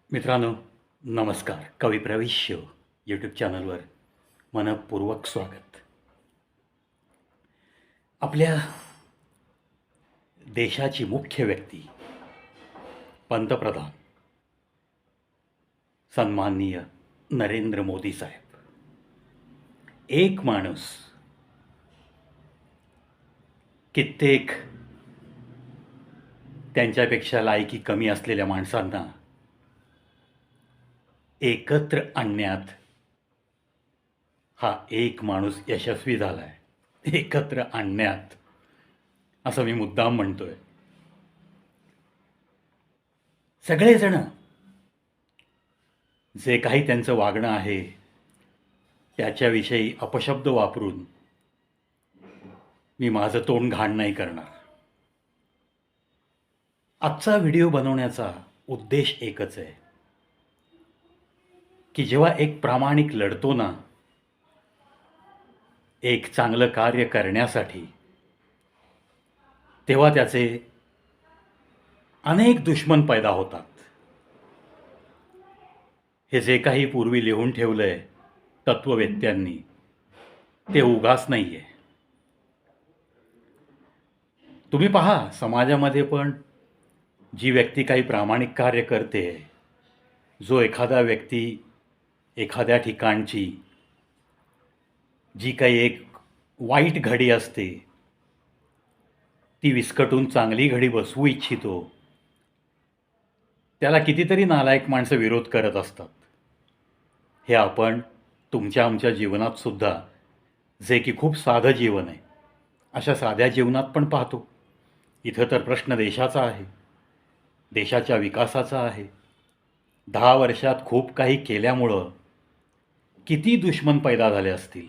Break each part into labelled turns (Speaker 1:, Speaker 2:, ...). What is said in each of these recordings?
Speaker 1: मित्रांनो, नमस्कार. कवी प्रवेश यूट्यूब चॅनलवर मनःपूर्वक स्वागत. आपल्या देशाची मुख्य व्यक्ती, पंतप्रधान सन्माननीय नरेंद्र मोदी साहेब, एक माणूस कित्येक त्यांच्यापेक्षा लायकी कमी असलेल्या माणसांना एकत्र आणण्यात हा एक माणूस यशस्वी झाला आहे. एकत्र आणण्यात, असं मी मुद्दाम म्हणतोय. सगळेजण जे काही त्यांचं वागणं आहे त्याच्याविषयी अपशब्द वापरून मी माझं तोंड घाण नाही करणार. आजचा व्हिडिओ बनवण्याचा उद्देश एकच आहे की जेव्हा एक प्रामाणिक लढतो ना एक चांगलं कार्य करण्यासाठी, तेव्हा त्याचे अनेक दुश्मन पैदा होतात. हे जे काही पूर्वी लिहून ठेवलंय तत्ववेत्यांनी ते उगाच नाहीये. तुम्ही पहा, समाजामध्ये पण जी व्यक्ती काही प्रामाणिक कार्य करते, जो एखादा व्यक्ती एखाद्या ठिकाणची जी काही एक वाईट घडी असते ती विस्कटून चांगली घडी बसवू इच्छितो, त्याला कितीतरी नालायक माणसं विरोध करत असतात. हे आपण तुमच्या आमच्या जीवनात सुद्धा, जे की खूप साधं जीवन आहे, अशा साध्या जीवनात पण पाहतो. इथं तर प्रश्न देशाचा आहे, देशाच्या विकासाचा आहे. 10 वर्षात खूप काही केल्यामुळं किती दुश्मन पैदा झाले असतील,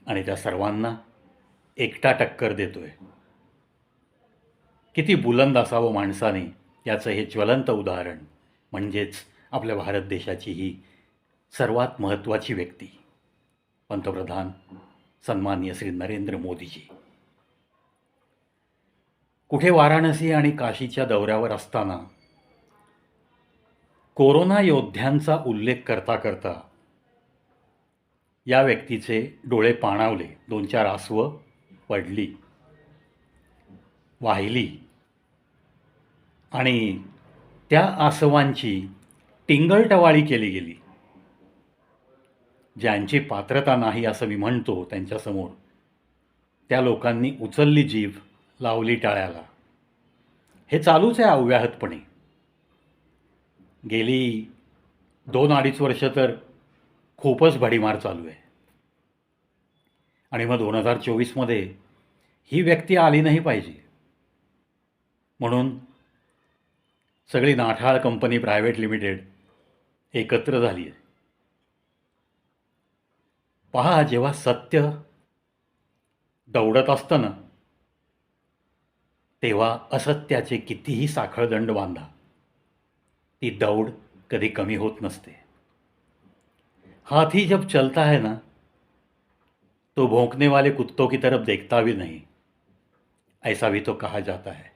Speaker 1: आणि त्या सर्वांना एकटा टक्कर देतोय. किती बुलंद असावं माणसाने, याचं हे ज्वलंत उदाहरण म्हणजेच आपल्या भारत देशाची ही सर्वात महत्त्वाची व्यक्ती, पंतप्रधान सन्माननीय श्री नरेंद्र मोदीजी. कुठे वाराणसी आणि काशीच्या दौऱ्यावर असताना कोरोना योद्ध्यांचा उल्लेख करता करता या व्यक्तीचे डोळे पाणावले. 2-4 आसवं पडली, वाहिली, आणि त्या आसवांची टिंगलटवाळी केली गेली. ज्यांची पात्रता नाही असं मी म्हणतो त्यांच्यासमोर त्या लोकांनी उचलली जीभ, लावली टाळ्याला. हे चालूच आहे अव्याहतपणे. गेली 2-2.5 वर्ष तर खूपच भडीमार चालू आहे. आणि मग 2024मध्ये ही व्यक्ती आली नाही पाहिजे म्हणून सगळी नाठाळ कंपनी प्रायव्हेट लिमिटेड एकत्र झाली आहे. पहा, जेव्हा सत्य दौडत असतं ना, तेव्हा असत्याचे कितीही साखळदंड बांधा, ती दौड कधी कमी होत नसते. हाथी जब चलता है ना, तो भौंकने वाले कुत्तों की तरफ देखता भी नहीं, ऐसा भी तो कहा जाता है.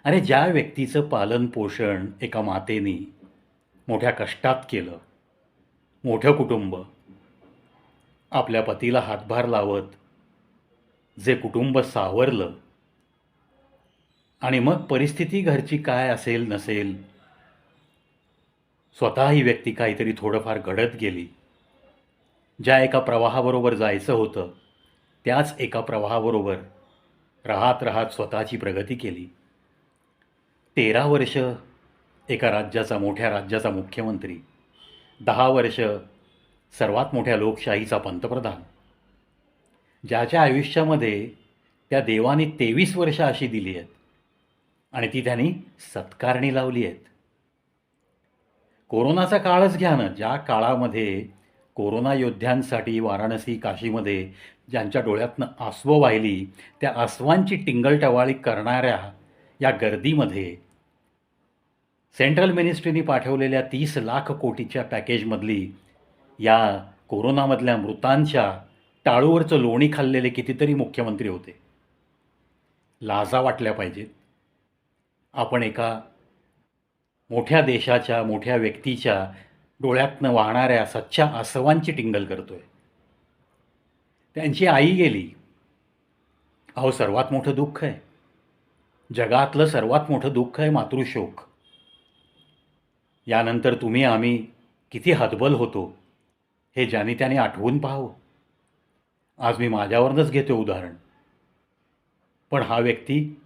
Speaker 1: अरे, ज्या व्यक्तीचं पालन पोषण एका मातेने मोठ्या कष्टात केलं, मोठं कुटुंब, आपल्या पतीला हातभार लावत जे कुटुंब सावरलं, आणि मग परिस्थिती घरची काय असेल नसेल, स्वतः ही व्यक्ती काहीतरी थोडंफार घडत गेली. ज्या एका प्रवाहाबरोबर जायचं होतं त्याच एका प्रवाहाबरोबर राहत राहत स्वतःची प्रगती केली. 13 वर्ष एका राज्याचा, मोठ्या राज्याचा मुख्यमंत्री, 10 वर्ष सर्वात मोठ्या लोकशाहीचा पंतप्रधान. ज्याच्या आयुष्यामध्ये त्या देवाने 23 वर्ष अशी दिली आहेत आणि ती त्यांनी सत्कारणी लावली आहेत. कोरोनाचा काळच घ्या ना, ज्या काळामध्ये कोरोना योद्ध्यांसाठी वाराणसी काशीमध्ये ज्यांच्या डोळ्यातनं आसवं वाहिली, त्या आसवांची टिंगलटवाळी करणाऱ्या या गर्दीमध्ये सेंट्रल मिनिस्ट्रीने पाठवलेल्या 30 लाख कोटीच्या पॅकेजमधली या कोरोनामधल्या मृतांच्या टाळूवरचं लोणी खाल्लेले कितीतरी मुख्यमंत्री होते. लाजा वाटल्या पाहिजेत. आपण एका मोठ्या देशाच्या, मोठ्या व्यक्तीच्या डोळ्यातनं वाहणाऱ्या सच्च्या आसवांची टिंगल करतोय. त्यांची आई गेली. अहो, सर्वात मोठं दुःख आहे. जगातलं सर्वात मोठं दुःख आहे मातृशोक. यानंतर तुम्ही आम्ही किती हतबल होतो हे ज्याने त्याने आठवून पाहावं. आज मी माझ्यावरनंच घेतो उदाहरण. पण हा व्यक्ती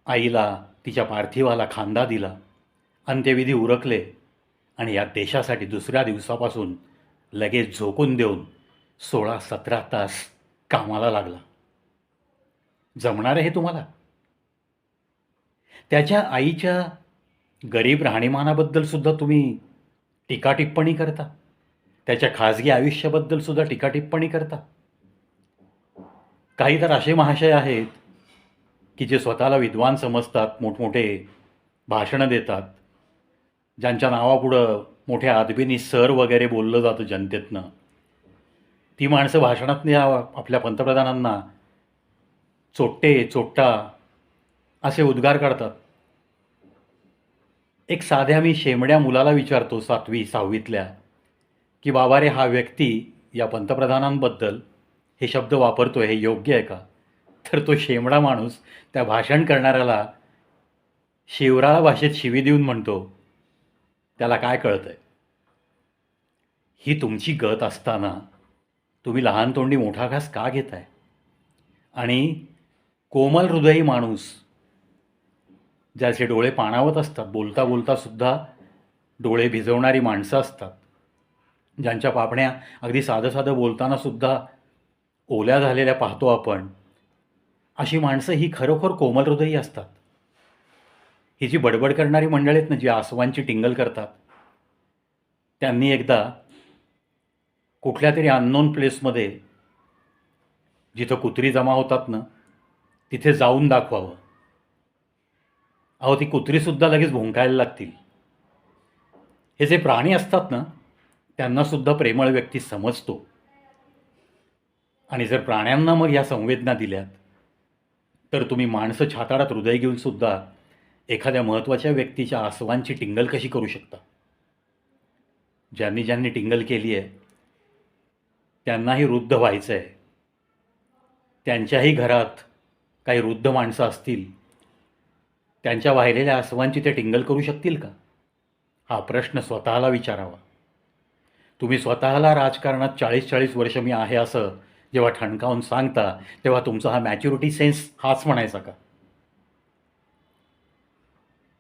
Speaker 1: आईला, तिच्या पार्थिवाला खांदा दिला, अंत्यविधी उरकले आणि या देशासाठी दुसऱ्या दिवसापासून लगेच झोकून देऊन 16-17 तास कामाला लागला. जमणार आहे हे तुम्हाला? त्याच्या आईच्या गरीब राहणीमानाबद्दल सुद्धा तुम्ही टीका-टिप्पणी करता. त्याच्या खाजगी आयुष्याबद्दल सुद्धा टीका-टिप्पणी करता. काही तर असे महाशय आहेत की जे स्वतःला विद्वान समजतात, मोठमोठे भाषणं देतात, ज्यांच्या नावापुढं मोठ्या अदबीनी सर वगैरे बोललं जातं जनतेतनं. ती माणसं भाषणात आपल्या पंतप्रधानांना चोट्टे, चोट्टा असे उद्गार काढतात. एक साध्या मी शेमड्या मुलाला विचारतो 7वी-6वीतल्या की बाबा रे, हा व्यक्ती या पंतप्रधानांबद्दल हे शब्द वापरतोय, हे योग्य आहे का? तर तो शेमडा माणूस त्या भाषण करणाऱ्याला शिवराळ भाषेत शिवी देऊन म्हणतो, त्याला काय कळतंय? ही तुमची गत असताना तुम्ही लहान तोंडी मोठा घास का घेताय? आणि कोमल हृदयी माणूस, ज्याचे डोळे पाणावत असतात, बोलता बोलता सुद्धा डोळे भिजवणारी माणसं असतात, ज्यांच्या पापण्या अगदी साधं साधं बोलताना सुद्धा ओल्या झालेल्या पाहतो आपण, अशी माणसं ही खरोखर कोमल हृदयी असतात. ही जी बडबड करणारी मंडळी आहेत ना, जी आसवांची टिंगल करतात, त्यांनी एकदा कुठल्या तरी अननोन प्लेसमध्ये, जिथं कुत्री जमा होतात ना, तिथे जाऊन दाखवावं. अहो, ती कुत्रीसुद्धा लगेच भुंकायला लागतील. हे जे प्राणी असतात ना, त्यांनासुद्धा प्रेमळ व्यक्ती समजतो. आणि जर प्राण्यांना मग ह्या संवेदना दिल्यात, तर तुम्ही माणसं छाताडात हृदय घेऊन सुद्धा एखाद्या महत्त्वाच्या व्यक्तीच्या आसवांची टिंगल कशी करू शकता? ज्यांनी ज्यांनी टिंगल केली आहे त्यांनाही वृद्ध व्हायचं आहे. त्यांच्याही घरात काही वृद्ध माणसं असतील, त्यांच्या वाहिलेल्या आसवांची ते टिंगल करू शकतील का? हा प्रश्न स्वतःला विचारावा. तुम्ही स्वतःला राजकारणात 40-40 वर्ष मी आहे असं जेव्हा ठणकावून सांगता, तेव्हा तुमचा हा मॅच्युरिटी सेन्स हाच म्हणायचा का?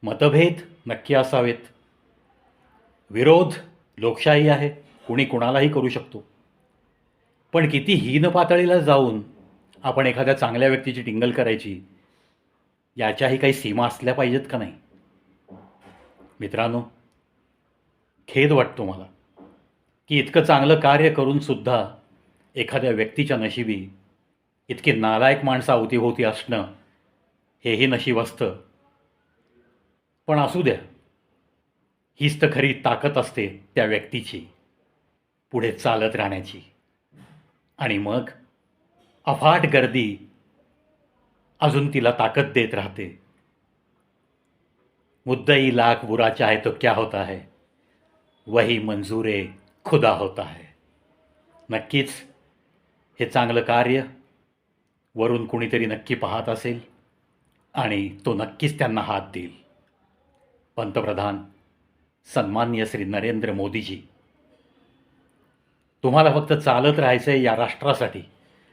Speaker 1: मतभेद नक्की असावेत. विरोध लोकशाही आहे, कुणी कुणालाही करू शकतो. पण किती हीन पातळीला जाऊन आपण एखाद्या चांगल्या व्यक्तीची टिंगल करायची, याच्याही काही सीमा असल्या पाहिजेत का नाही? मित्रांनो, खेद वाटतो मला की इतकं चांगलं कार्य करून सुद्धा एखाद्या व्यक्तीच्या नशिबी इतकी नालायक माणसं अवतीभोवती असणं, हेही नशीब असतं. पण असू द्या, हीच तर खरी ताकद असते त्या व्यक्तीची, पुढे चालत राहण्याची. आणि मग अफाट गर्दी अजून तिला ताकद देत राहते. मुद्दई लाख बुरा चाहे तो क्या होता है, वही मंजूरे खुदा होता है. नक्कीच हे चांगलं कार्य वरून कुणीतरी नक्की पाहत असेल आणि तो नक्कीच त्यांना हात देईल. पंतप्रधान सन्माननीय श्री नरेंद्र मोदीजी, तुम्हाला फक्त चालत राहायचं आहे या राष्ट्रासाठी,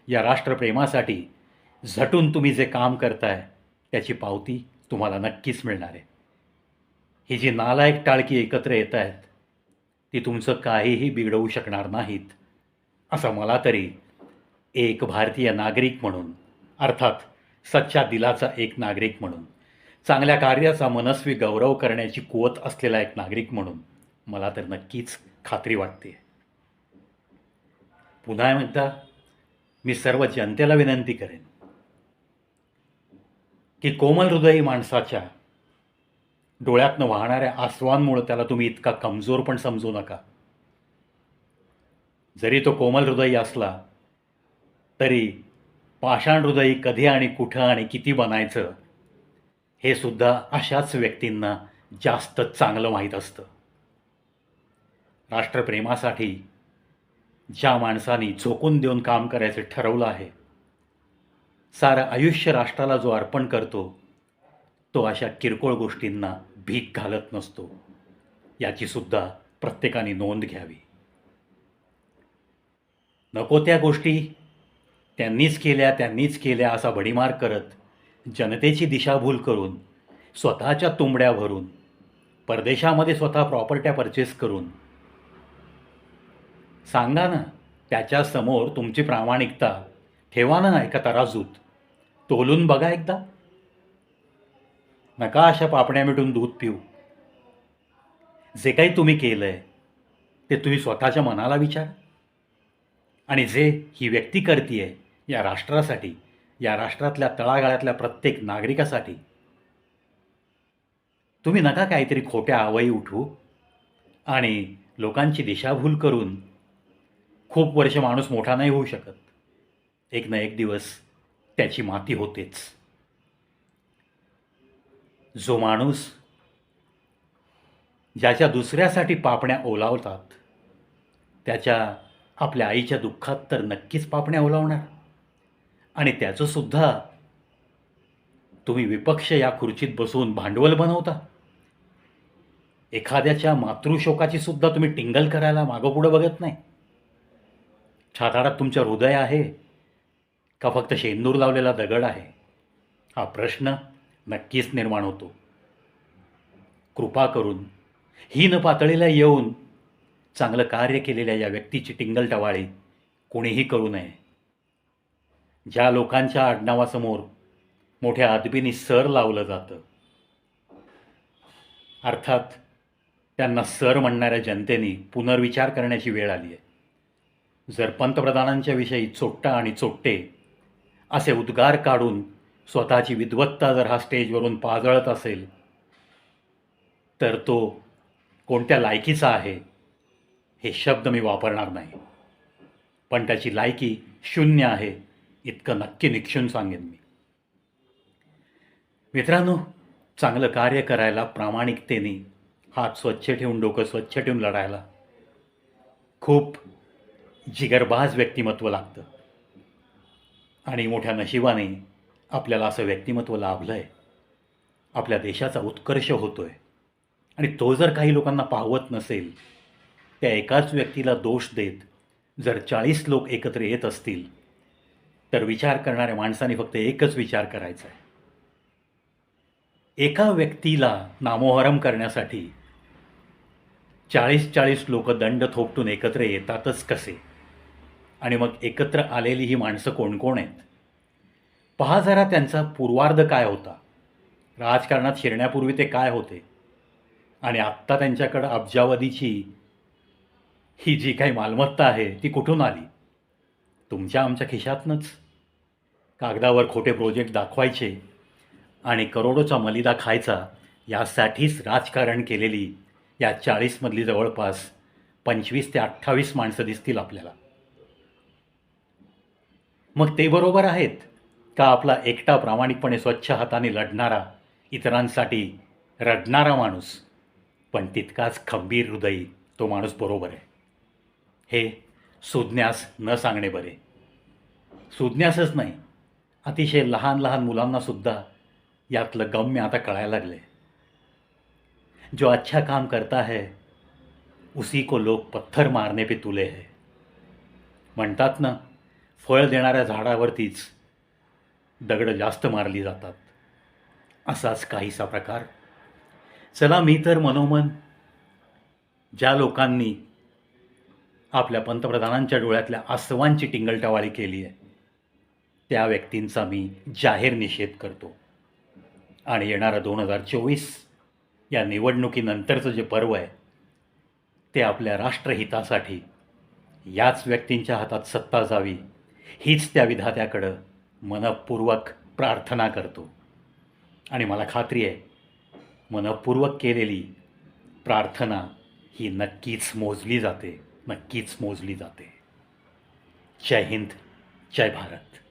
Speaker 1: या राष्ट्रप्रेमासाठी. झटून तुम्ही जे काम करताय त्याची पावती तुम्हाला नक्कीच मिळणार आहे. ही जी नालायक टाळकी एकत्र येत आहेत, ती तुमचं काहीही बिघडवू शकणार नाहीत, असं मला तरी एक भारतीय नागरिक म्हणून, अर्थात सच्च्या दिलाचा एक नागरिक म्हणून, चांगल्या कार्याचा मनस्वी गौरव करण्याची कुवत असलेला एक नागरिक म्हणून मला तर नक्कीच खात्री वाटते. पुन्हा एकदा मी सर्व जनतेला विनंती करेन की कोमल हृदयी माणसाच्या डोळ्यातनं वाहणाऱ्या आसवांमुळे त्याला तुम्ही इतका कमजोर पण समजू नका. जरी तो कोमल हृदयी असला तरी पाषाण हृदयी कधी आणि कुठं आणि किती बनायचं, हे सुद्धा अशाच व्यक्तींना जास्त चांगलं माहीत असतं. राष्ट्रप्रेमासाठी ज्या माणसाने झोकून देऊन काम करायचं ठरवलं आहे, सारं आयुष्य राष्ट्राला जो अर्पण करतो, तो अशा किरकोळ गोष्टींना भीक घालत नसतो, याची सुद्धा प्रत्येकाने नोंद घ्यावी. नको त्या गोष्टी त्यांनीच केल्या असा भडीमार करत जनतेची दिशाभूल करून स्वतःच्या तुंबड्या भरून परदेशामध्ये स्वतः प्रॉपर्ट्या परचेस करून सांगा ना, त्याच्यासमोर तुमची प्रामाणिकता ठेवा ना एका तराजूत, तोलून बघा एकदा. नका अशा पापण्या मिटून दूध पिऊ. जे काही तुम्ही केलंय ते तुम्ही स्वतःच्या मनाला विचार, आणि जे ही व्यक्ती करतीये या राष्ट्रासाठी, या राष्ट्रातल्या तळागाळातल्या प्रत्येक नागरिकासाठी, तुम्ही नका काहीतरी खोट्या आवई उठवू आणि लोकांची दिशाभूल करून खूप वर्ष माणूस मोठा नाही होऊ शकत. एक ना एक दिवस त्याची माती होतेच. जो माणूस ज्याच्या दुसऱ्यासाठी पापण्या ओलावतात, त्याच्या आपल्या आईच्या दुःखात तर नक्कीच पापण्या ओलावणार. आणि त्याचंसुद्धा तुम्ही विपक्ष या खुर्चीत बसून भांडवल बनवता. एखाद्याच्या मातृशोकाची सुद्धा तुम्ही टिंगल करायला मागोपुढं बघत नाही. छाताडात तुमच्या हृदय आहे का फक्त शेंदूर लावलेला दगड आहे, हा प्रश्न नक्कीच निर्माण होतो. कृपा करून हीन पातळीला येऊन चांगलं कार्य केलेल्या या व्यक्तीची टिंगलटवाळी कोणीही करू नये. ज्या लोकांच्या आडनावासमोर मोठ्या अदबीने सर लावलं जातं, अर्थात त्यांना सर म्हणणाऱ्या जनतेने पुनर्विचार करण्याची वेळ आली आहे. जर पंतप्रधानांच्या विषयी चोट्टा आणि चोट्टे असे उद्गार काढून स्वतःची विद्वत्ता जर हा स्टेजवरून पाजळत असेल, तर तो कोणत्या लायकीचा आहे हे शब्द मी वापरणार नाही. पण त्याची लायकी शून्य आहे इतकं नक्की निक्षून सांगेन मी. मित्रांनो, चांगलं कार्य करायला प्रामाणिकतेने हात स्वच्छ ठेवून, डोकं स्वच्छ ठेवून लढायला खूप जिगरबाज व्यक्तिमत्व लागतं. आणि मोठ्या नशिबाने आपल्याला असं व्यक्तिमत्व लाभलं आहे. आपल्या देशाचा उत्कर्ष होतो आहे. आणि तो जर काही लोकांना पाहवत नसेल, त्या एकाच व्यक्तीला दोष देत जर 40 लोक एकत्र येत असतील, तर विचार करणाऱ्या माणसाने फक्त एकच विचार करायचा आहे. एका व्यक्तीला नामोहरम करण्यासाठी 40 लोक दंड थोपटून एकत्र येतातच कसे? आणि मग एकत्र आलेली ही माणसं कोण कोण आहेत? पहा जरा त्यांचा पूर्वार्ध काय होता, राजकारणात शिरण्यापूर्वी ते काय होते, आणि आत्ता त्यांच्याकडं अब्जावधीची ही जी काही मालमत्ता आहे ती कुठून आली? तुमच्या आमच्या खिशातनंच. कागदावर खोटे प्रोजेक्ट दाखवायचे आणि करोडोचा मलिदा खायचा, यासाठीच राजकारण केलेली या 40मधली जवळपास 25 ते 28 माणसं दिसतील आपल्याला. मग ते बरोबर आहेत का आपला एकटा प्रामाणिकपणे स्वच्छ हाताने लढणारा, इतरांसाठी रडणारा माणूस, पण तितकाच खंबीर हृदयी तो माणूस बरोबर आहे? हे सुज्ञास न सांगणे बरे. सुज्ञासच नाही, अतिशय लहान लहान मुलांनासुद्धा यातलं गम्य आता कळायला लागले. जो अच्छा काम करता है उसी को लोग पत्थर मारने पे तुले है. म्हणतात ना, फळ देणाऱ्या झाडावरतीच दगडं जास्त मारली जातात. असाच काहीसा प्रकार. चला, मी तर मनोमन ज्या लोकांनी आपल्या पंतप्रधानांच्या डोळ्यातल्या आसवांची टिंगलटवाळी केली आहे, त्या व्यक्तींचा मी जाहीर निषेध करतो. आणि येणारं 2024 या निवडणुकीनंतरचं जे पर्व आहे, ते आपल्या राष्ट्रहितासाठी याच व्यक्तींच्या हातात सत्ता जावी, हीच त्या विधात्याकडं मनपूर्वक प्रार्थना करतो. आणि मला खात्री आहे, मनपूर्वक केलेली प्रार्थना ही नक्कीच मोजली जाते, नक्कीच मोजली जाते. जय हिंद, जय भारत.